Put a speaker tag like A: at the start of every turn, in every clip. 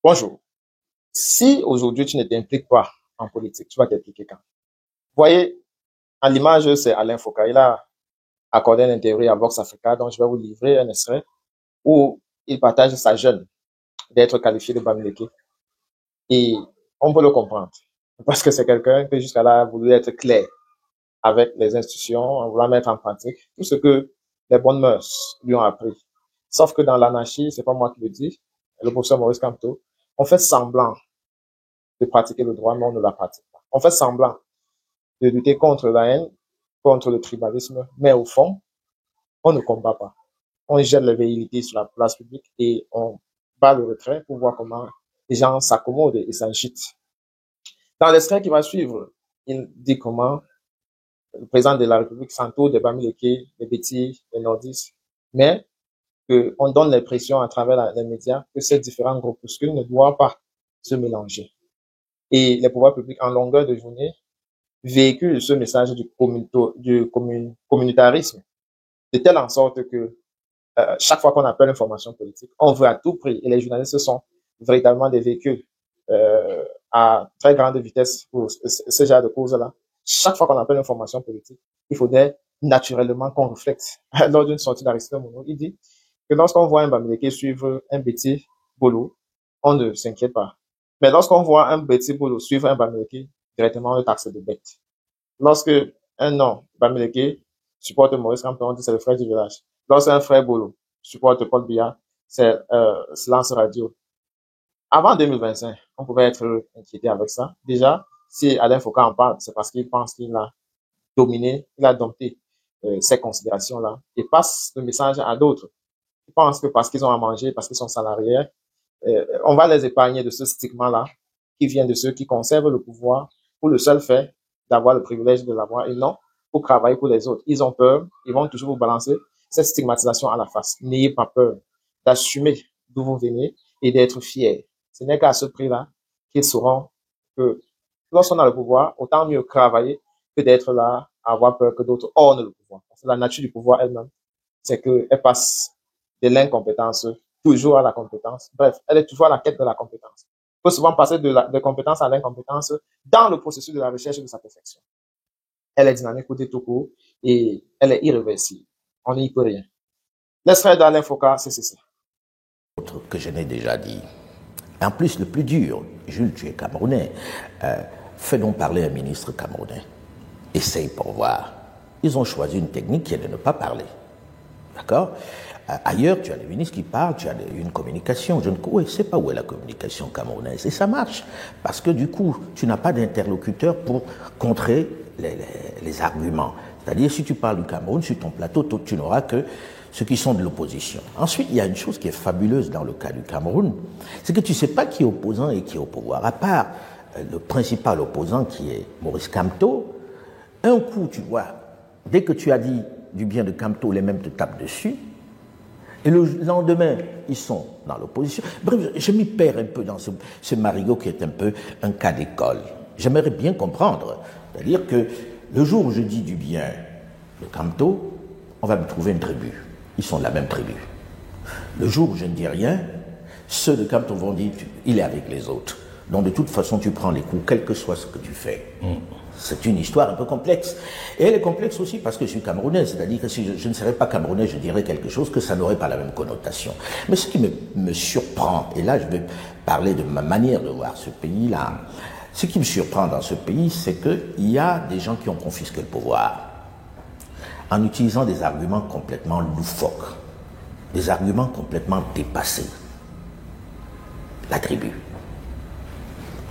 A: Bonjour. Si aujourd'hui tu ne t'impliques pas en politique, tu vas t'impliquer quand? Vous voyez, à l'image, c'est Alain Foucault. Il a accordé une interview à Vox Africa, dont je vais vous livrer un extrait, où il partage sa jeune d'être qualifié de Bamileke. Et on peut le comprendre. Parce que c'est quelqu'un qui jusqu'à là a voulu être clair avec les institutions, en voulant mettre en pratique tout ce que les bonnes mœurs lui ont appris. Sauf que dans l'anarchie, c'est pas moi qui le dis, le professeur Maurice Kamto, on fait semblant de pratiquer le droit, mais on ne la pratique pas. On fait semblant de lutter contre la haine, contre le tribalisme, mais au fond, on ne combat pas. On jette les velléités sur la place publique et on bat le retrait pour voir comment les gens s'accommodent et s'agitent. Dans l'extrait qui va suivre, il dit comment le président de la République s'entoure des Bamileke, des Bétis, des Nordistes, mais qu'on donne l'impression à travers les médias que ces différents groupuscules ne doivent pas se mélanger. Et les pouvoirs publics, en longueur de journée, véhiculent ce message communautarisme, de telle en sorte que chaque fois qu'on appelle une formation politique, on veut à tout prix, et les journalistes sont véritablement des véhicules à très grande vitesse pour ce genre de causes-là. Chaque fois qu'on appelle une formation politique, il faudrait naturellement qu'on reflète. Lors d'une sortie d'Aristide Monod, il dit que lorsqu'on voit un Bamileke suivre un Béti Bolo, on ne s'inquiète pas. Mais lorsqu'on voit un Béti Bolo suivre un Bamileke, directement on le taxe de bête. Lorsque un nom, Bamileke, supporte Maurice Kamto, on dit c'est le frère du village. Lorsqu'un frère Bolo supporte Paul Biya, c'est silence radio. Avant 2025, on pouvait être inquiété avec ça. Déjà, si Alain Foucault en parle, c'est parce qu'il pense qu'il a dominé, il a dompté ces considérations-là et passe le message à d'autres. Ils pensent que parce qu'ils ont à manger, parce qu'ils sont salariés, on va les épargner de ce stigma-là qui vient de ceux qui conservent le pouvoir pour le seul fait d'avoir le privilège de l'avoir et non pour travailler pour les autres. Ils ont peur, ils vont toujours vous balancer cette stigmatisation à la face. N'ayez pas peur d'assumer d'où vous venez et d'être fiers. Ce n'est qu'à ce prix-là qu'ils sauront que lorsqu'on a le pouvoir, autant mieux travailler que d'être là à avoir peur que d'autres ornent le pouvoir. Parce que la nature du pouvoir elle-même, c'est qu'elle passe de l'incompétence toujours à la compétence. Bref, elle est toujours à la quête de la compétence. Il faut souvent passer de compétence à l'incompétence dans le processus de la recherche de sa perfection. Elle est dynamique au détour et elle est irréversible. On n'y peut rien. L'extrait d'Alain Foucault, c'est ceci.
B: Que je n'ai déjà dit. En plus, le plus dur, Jules, tu es Camerounais, fais donc parler un ministre camerounais. Essaye pour voir. Ils ont choisi une technique qui est de ne pas parler. D'accord? Ailleurs, tu as des ministres qui parlent, tu as une communication. Je ne sais pas où est la communication camerounaise. Et ça marche. Parce que du coup, tu n'as pas d'interlocuteur pour contrer les arguments. C'est-à-dire, si tu parles du Cameroun, sur ton plateau, tu n'auras que ceux qui sont de l'opposition. Ensuite, il y a une chose qui est fabuleuse dans le cas du Cameroun, c'est que tu ne sais pas qui est opposant et qui est au pouvoir. À part le principal opposant qui est Maurice Kamto, un coup, tu vois, dès que tu as dit du bien de Kamto, les mêmes te tapent dessus. Et le lendemain, ils sont dans l'opposition. Bref, je m'y perds un peu dans ce marigot qui est un peu un cas d'école. J'aimerais bien comprendre. C'est-à-dire que le jour où je dis du bien de Kamto, on va me trouver une tribu. Ils sont de la même tribu. Le jour où je ne dis rien, ceux de Kamto vont dire il est avec les autres. Donc de toute façon, tu prends les coups, quel que soit ce que tu fais. C'est une histoire un peu complexe. Et elle est complexe aussi parce que je suis camerounais. C'est-à-dire que si je ne serais pas camerounais, je dirais quelque chose que ça n'aurait pas la même connotation. Mais ce qui me surprend, et là je vais parler de ma manière de voir ce pays-là, ce qui me surprend dans ce pays, c'est qu'il y a des gens qui ont confisqué le pouvoir en utilisant des arguments complètement loufoques, des arguments complètement dépassés. La tribu.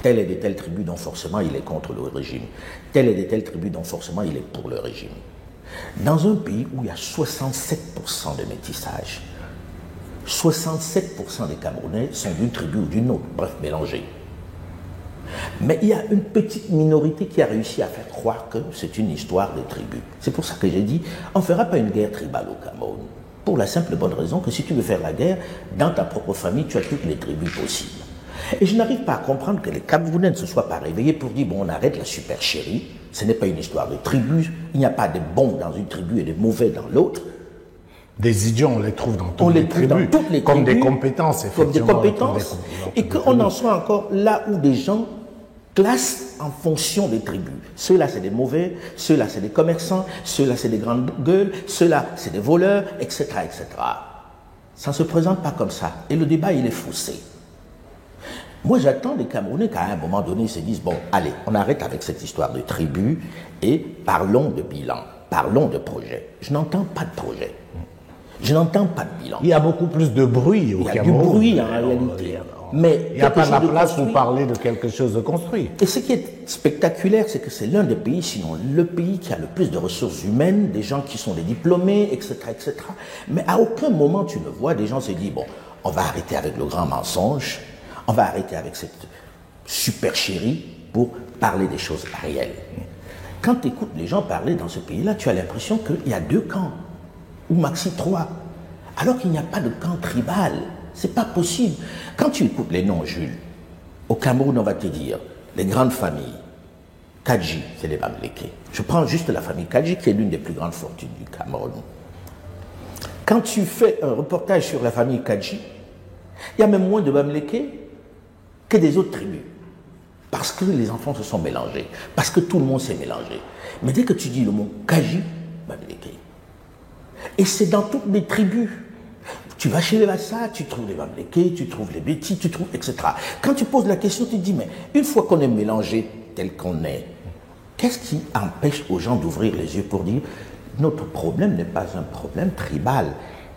B: Telle est de telle tribu dont forcément il est contre le régime. Telle est de telle tribu dont forcément il est pour le régime. Dans un pays où il y a 67% de métissage, 67% des Camerounais sont d'une tribu ou d'une autre, bref, mélangés. Mais il y a une petite minorité qui a réussi à faire croire que c'est une histoire de tribu. C'est pour ça que j'ai dit, on ne fera pas une guerre tribale au Cameroun. Pour la simple et bonne raison que si tu veux faire la guerre, dans ta propre famille, tu as toutes les tribus possibles. Et je n'arrive pas à comprendre que les Camerounais ne se soient pas réveillés pour dire, bon, on arrête la supercherie, ce n'est pas une histoire de tribu, il n'y a pas de bons dans une tribu et de mauvais dans l'autre.
C: Des idiots, on les trouve dans toutes
B: On
C: les
B: les trouve
C: tribus,
B: dans toutes les
C: comme
B: tribus,
C: des compétences, effectivement.
B: comme des compétences, et qu'on en soit encore là où des gens classent en fonction des tribus. Ceux-là, c'est des mauvais, ceux-là, c'est des commerçants, ceux-là, c'est des grandes gueules, ceux-là, c'est des voleurs, etc., etc. Ça ne se présente pas comme ça. Et le débat, il est faussé. Moi, j'attends les Camerounais qu'à un moment donné, ils se disent, bon, allez, on arrête avec cette histoire de tribus et parlons de bilan, parlons de projet. Je n'entends pas de projet. Je n'entends pas de bilan.
C: Il y a beaucoup plus de bruit au Cameroun.
B: Il y a du bruit en réalité. Mais
C: il n'y a pas la place pour parler de quelque chose de construit.
B: Et ce qui est spectaculaire, c'est que c'est l'un des pays, sinon le pays qui a le plus de ressources humaines, des gens qui sont des diplômés, etc., etc. Mais à aucun moment tu ne vois des gens se dire, bon, on va arrêter avec le grand mensonge, on va arrêter avec cette supercherie pour parler des choses réelles. Quand tu écoutes les gens parler dans ce pays-là, tu as l'impression qu'il y a 2 camps, ou maxi 3, alors qu'il n'y a pas de camp tribal. C'est pas possible. Quand tu écoutes les noms, Jules, au Cameroun, on va te dire, les grandes familles, Kadji, c'est les Bamileke. Je prends juste la famille Kadji, qui est l'une des plus grandes fortunes du Cameroun. Quand tu fais un reportage sur la famille Kadji, il y a même moins de Bamileke que des autres tribus. Parce que les enfants se sont mélangés. Parce que tout le monde s'est mélangé. Mais dès que tu dis le mot Kadji, Bamileke. Et c'est dans toutes les tribus. Tu vas chez les Lassa, tu trouves les Bamileke, tu trouves les Bétis, tu trouves, etc. Quand tu poses la question, tu te dis, mais une fois qu'on est mélangé tel qu'on est, qu'est-ce qui empêche aux gens d'ouvrir les yeux pour dire, notre problème n'est pas un problème tribal,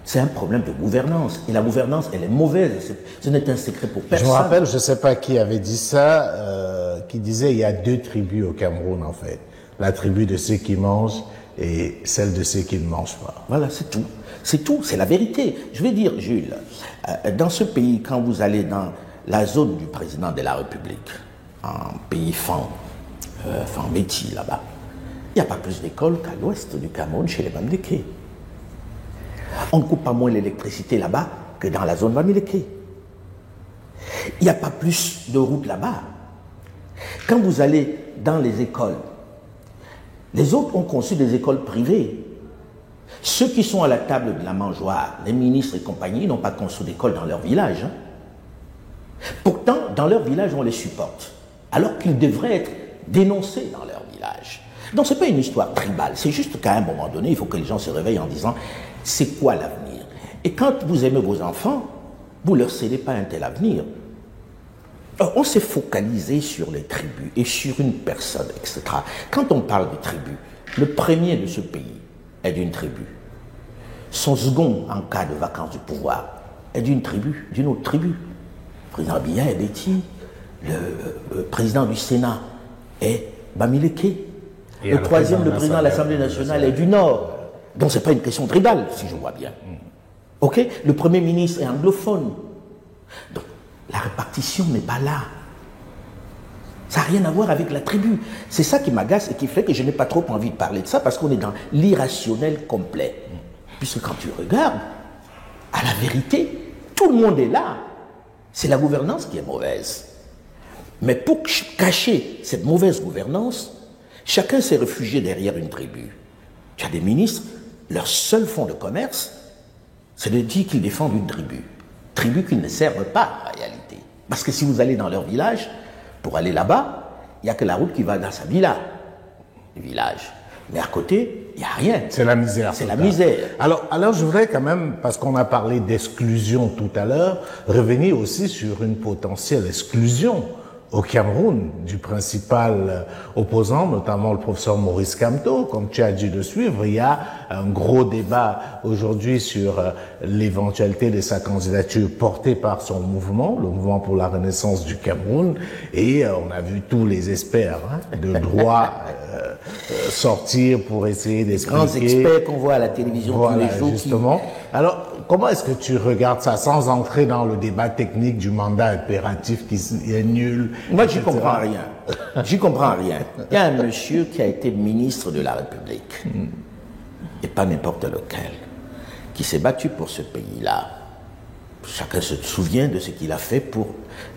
B: c'est un problème de gouvernance. Et la gouvernance, elle est mauvaise, ce n'est un secret pour personne.
C: Je me rappelle, je ne sais pas qui avait dit ça, qui disait il y a 2 tribus au Cameroun en fait. La tribu de ceux qui mangent et celle de ceux qui ne mangent pas.
B: Voilà, c'est tout. C'est tout, c'est la vérité. Je vais dire, Jules, dans ce pays, quand vous allez dans la zone du président de la République, en pays fan Béti, là-bas, il n'y a pas plus d'écoles qu'à l'ouest du Cameroun, chez les Bamileke. On ne coupe pas moins l'électricité là-bas que dans la zone Bamileke. Il n'y a pas plus de routes là-bas. Quand vous allez dans les écoles, les autres ont conçu des écoles privées. Ceux qui sont à la table de la mangeoire, les ministres et compagnie, n'ont pas conçu d'école dans leur village. Hein. Pourtant, dans leur village, on les supporte, alors qu'ils devraient être dénoncés dans leur village. Donc, ce n'est pas une histoire tribale, c'est juste qu'à un moment donné, il faut que les gens se réveillent en disant, c'est quoi l'avenir? Et quand vous aimez vos enfants, vous ne leur cédez pas un tel avenir. Alors, on s'est focalisé sur les tribus et sur une personne, etc. Quand on parle de tribus, le premier de ce pays est d'une tribu. Son second, en cas de vacance du pouvoir, est d'une tribu, d'une autre tribu. Le président Biya est Béti, le président du Sénat est Bamileke. Le troisième, le président de l'Assemblée nationale, est du Nord. Donc ce n'est pas une question tribale, si je vois bien. Ok? Le Premier ministre est anglophone. Donc la répartition n'est pas là. Ça n'a rien à voir avec la tribu. C'est ça qui m'agace et qui fait que je n'ai pas trop envie de parler de ça parce qu'on est dans l'irrationnel complet. Puisque quand tu regardes, à la vérité, tout le monde est là. C'est la gouvernance qui est mauvaise. Mais pour cacher cette mauvaise gouvernance, chacun s'est réfugié derrière une tribu. Tu as des ministres, leur seul fonds de commerce, c'est de dire qu'ils défendent une tribu. Tribu qu'ils ne servent pas en réalité. Parce que si vous allez dans leur village, pour aller là-bas, il n'y a que la route qui va dans sa villa, le village. Mais à côté, il n'y a rien.
C: C'est la misère.
B: C'est la misère.
C: Alors, je voudrais quand même, parce qu'on a parlé d'exclusion tout à l'heure, revenir aussi sur une potentielle exclusion au Cameroun du principal opposant, notamment le professeur Maurice Kamto. Comme tu as dû le suivre, il y a un gros débat aujourd'hui sur l'éventualité de sa candidature portée par son mouvement, le mouvement pour la renaissance du Cameroun, et on a vu tous les experts de droit sortir pour essayer d'expliquer.
B: Grands experts qu'on voit à la télévision tous les jours.
C: Justement. Alors, comment est-ce que tu regardes ça sans entrer dans le débat technique du mandat impératif qui est nul?
B: Moi, j'y comprends rien. J'y comprends rien. Il y a un monsieur qui a été ministre de la République, et pas n'importe lequel, qui s'est battu pour ce pays-là. Chacun se souvient de ce qu'il a fait pour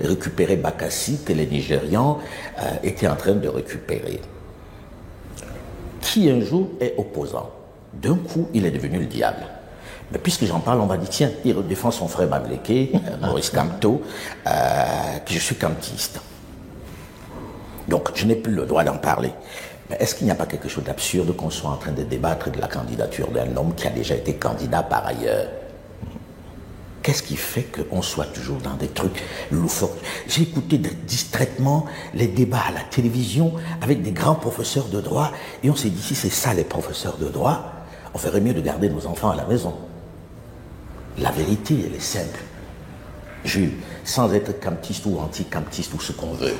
B: récupérer Bakassi, que les Nigérians étaient en train de récupérer. Qui un jour est opposant. D'un coup, il est devenu le diable. Mais puisque j'en parle, on va dire, tiens, il défend son frère Bamileke, Maurice Kamto, que je suis kamtiste. Donc, je n'ai plus le droit d'en parler. Mais est-ce qu'il n'y a pas quelque chose d'absurde qu'on soit en train de débattre de la candidature d'un homme qui a déjà été candidat par ailleurs? Qu'est-ce qui fait qu'on soit toujours dans des trucs loufoques? J'ai écouté distraitement les débats à la télévision avec des grands professeurs de droit et on s'est dit, si c'est ça les professeurs de droit, on ferait mieux de garder nos enfants à la maison. La vérité, elle est simple. Jules, sans être kamtiste ou anti-kamtiste ou ce qu'on veut,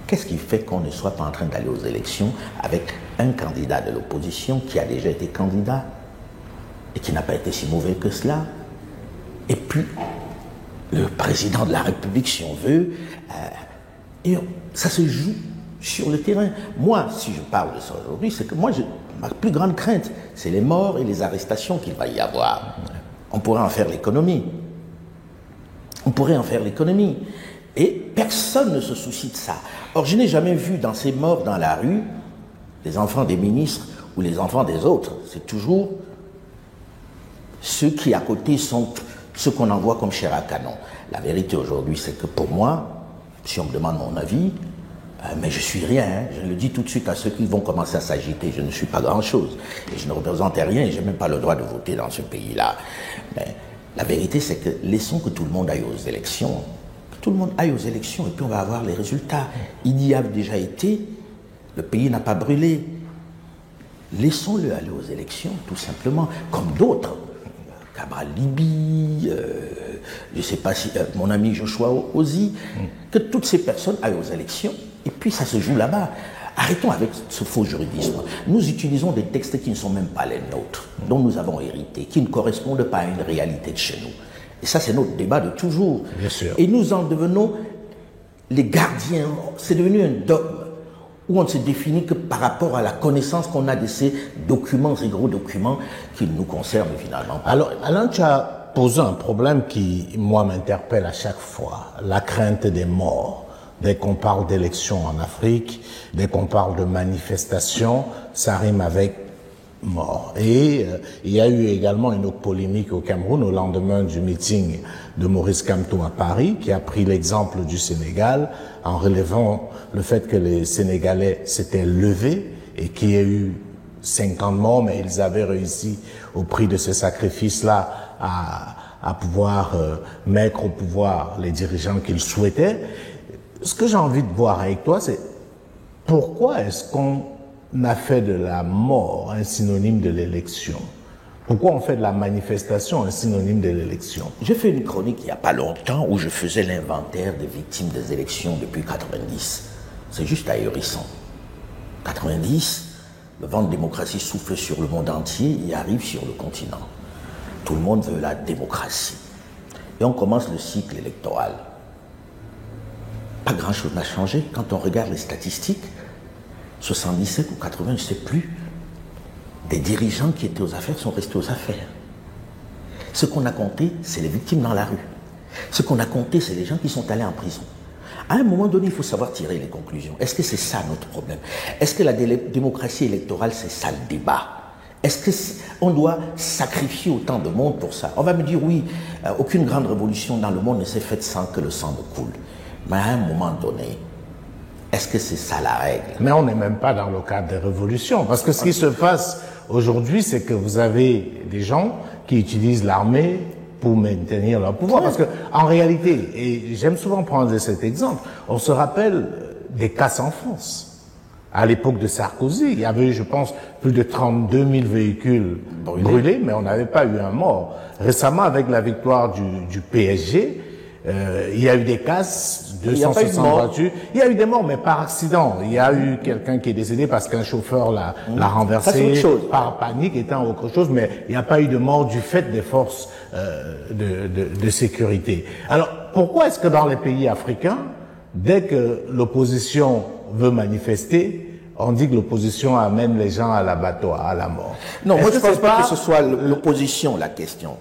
B: qu'est-ce qui fait qu'on ne soit pas en train d'aller aux élections avec un candidat de l'opposition qui a déjà été candidat et qui n'a pas été si mauvais que cela? Et puis, le président de la République, si on veut, et ça se joue sur le terrain. Moi, si je parle de ça aujourd'hui, c'est que moi, ma plus grande crainte, c'est les morts et les arrestations qu'il va y avoir. On pourrait en faire l'économie. On pourrait en faire l'économie. Et personne ne se soucie de ça. Or, je n'ai jamais vu dans ces morts dans la rue les enfants des ministres ou les enfants des autres. C'est toujours ceux qui à côté sont ceux qu'on envoie comme chair à canon. La vérité aujourd'hui, c'est que pour moi, si on me demande mon avis, mais je suis rien, hein. Je le dis tout de suite à ceux qui vont commencer à s'agiter, je ne suis pas grand-chose, et je ne représente rien, et je n'ai même pas le droit de voter dans ce pays-là. Mais la vérité, c'est que laissons que tout le monde aille aux élections, que tout le monde aille aux élections, et puis on va avoir les résultats. Il y a déjà été, le pays n'a pas brûlé. Laissons-le aller aux élections, tout simplement, comme d'autres. Cabral Libi, je ne sais pas si mon ami Joshua Ozi, que toutes ces personnes aillent aux élections, et puis ça se joue là-bas. Arrêtons avec ce faux juridisme. Nous utilisons des textes qui ne sont même pas les nôtres, dont nous avons hérité, qui ne correspondent pas à une réalité de chez nous. Et ça, c'est notre débat de toujours.
C: Bien sûr.
B: Et nous en devenons les gardiens. C'est devenu un dogme où on ne se définit que par rapport à la connaissance qu'on a de ces documents, ces gros documents qui nous concernent finalement.
C: Alors, Alain, tu as posé un problème qui, moi, m'interpelle à chaque fois, la crainte des morts. Dès qu'on parle d'élections en Afrique, dès qu'on parle de manifestations, ça rime avec mort. Et il y a eu également une autre polémique au Cameroun au lendemain du meeting de Maurice Kamto à Paris, qui a pris l'exemple du Sénégal en relevant le fait que les Sénégalais s'étaient levés et qu'il y a eu 50 morts, mais ils avaient réussi au prix de ce sacrifice-là à pouvoir mettre au pouvoir les dirigeants qu'ils souhaitaient. Ce que j'ai envie de voir avec toi, c'est pourquoi est-ce qu'on a fait de la mort un synonyme de l'élection? Pourquoi on fait de la manifestation un synonyme de l'élection?
B: J'ai fait une chronique il n'y a pas longtemps où je faisais l'inventaire des victimes des élections depuis 90. C'est juste ahurissant. 90, le vent de démocratie souffle sur le monde entier et arrive sur le continent. Tout le monde veut la démocratie. Et on commence le cycle électoral. Pas grand-chose n'a changé. Quand on regarde les statistiques, 77 ou 80, je ne sais plus, des dirigeants qui étaient aux affaires sont restés aux affaires. Ce qu'on a compté, c'est les victimes dans la rue. Ce qu'on a compté, c'est les gens qui sont allés en prison. À un moment donné, il faut savoir tirer les conclusions. Est-ce que c'est ça notre problème? Est-ce que la démocratie électorale, c'est ça le débat? Est-ce qu'on doit sacrifier autant de monde pour ça? On va me dire oui, aucune grande révolution dans le monde ne s'est faite sans que le sang ne coule. Mais à un moment donné, est-ce que c'est ça la règle?
C: Mais on n'est même pas dans le cadre des révolutions. Parce que ce qui se passe aujourd'hui, c'est que vous avez des gens qui utilisent l'armée pour maintenir leur pouvoir. Parce que, en réalité, et j'aime souvent prendre cet exemple, on se rappelle des casses en France. À l'époque de Sarkozy, il y avait, je pense, plus de 32 000 véhicules brûlés, mais on n'avait pas eu un mort. Récemment, avec la victoire du PSG, il y a eu des casses, 260 voitures. Il y a eu des morts, mais par accident. Il y a eu quelqu'un qui est décédé parce qu'un chauffeur l'a renversé par panique, étant autre chose, mais il n'y a pas eu de mort du fait des forces de sécurité. Alors, pourquoi est-ce que dans les pays africains, dès que l'opposition veut manifester, on dit que l'opposition amène les gens à l'abattoir, à la mort?
B: Non, moi je ne pense pas que ce soit l'opposition la question.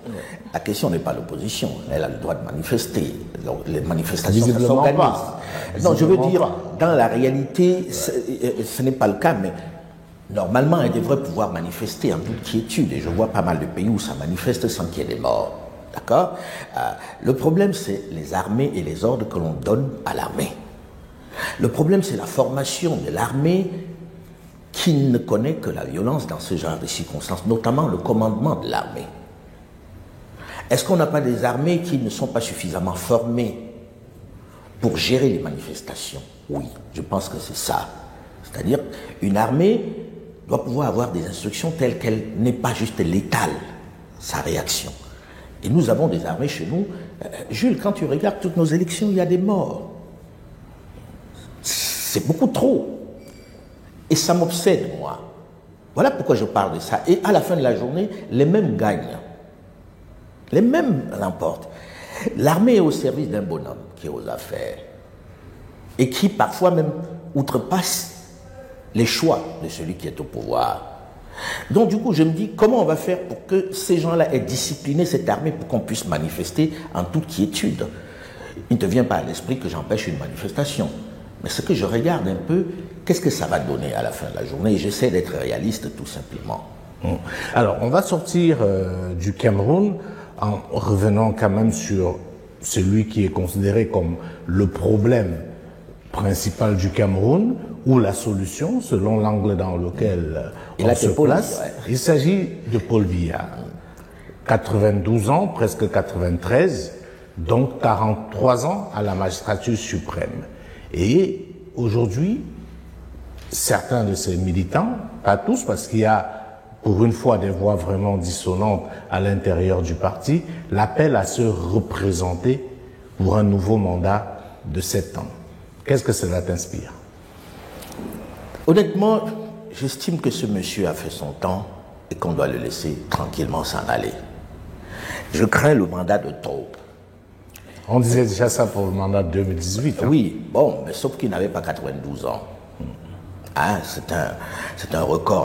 B: La question n'est pas l'opposition. Elle a le droit de manifester. Donc, les manifestations, ça s'organise. Non, je veux dire, dans la réalité, ce n'est pas le cas, mais Normalement, elle devrait pouvoir manifester en toute quiétude. Et je vois pas mal de pays où ça manifeste sans qu'il y ait des morts. D'accord? Le problème, c'est les armées et les ordres que l'on donne à l'armée. Le problème, c'est la formation de l'armée qui ne connaît que la violence dans ce genre de circonstances, notamment le commandement de l'armée. Est-ce qu'on n'a pas des armées qui ne sont pas suffisamment formées pour gérer les manifestations? Oui, je pense que c'est ça. C'est-à-dire, une armée doit pouvoir avoir des instructions telles qu'elle n'est pas juste létale, sa réaction. Et nous avons des armées chez nous. Jules, quand tu regardes toutes nos élections, il y a des morts. C'est beaucoup trop. Et ça m'obsède, moi. Voilà pourquoi je parle de ça. Et à la fin de la journée, les mêmes gagnent. Les mêmes l'emportent. L'armée est au service d'un bonhomme qui est aux affaires et qui parfois même outrepasse les choix de celui qui est au pouvoir. Donc du coup, je me dis, comment on va faire pour que ces gens-là aient discipliné cette armée pour qu'on puisse manifester en toute quiétude? Il ne te vient pas à l'esprit que j'empêche une manifestation. Mais ce que je regarde un peu, qu'est-ce que ça va donner à la fin de la journée? Et j'essaie d'être réaliste tout simplement.
C: Alors, on va sortir du Cameroun en revenant quand même sur celui qui est considéré comme le problème principal du Cameroun ou la solution, selon l'angle dans lequel on se place. Ouais. Il s'agit de Paul Biya. 92 ans, presque 93, donc 43 ans à la magistrature suprême. Et aujourd'hui, certains de ces militants, pas tous, parce qu'il y a pour une fois des voix vraiment dissonantes à l'intérieur du parti, l'appellent à se représenter pour un nouveau mandat de 7 ans. Qu'est-ce que cela t'inspire?
B: Honnêtement, j'estime que ce monsieur a fait son temps et qu'on doit le laisser tranquillement s'en aller. Je crains le mandat de trop.
C: On disait déjà ça pour le mandat de 2018. Hein?
B: Oui, bon, mais sauf qu'il n'avait pas 92 ans. Hein, c'est un record.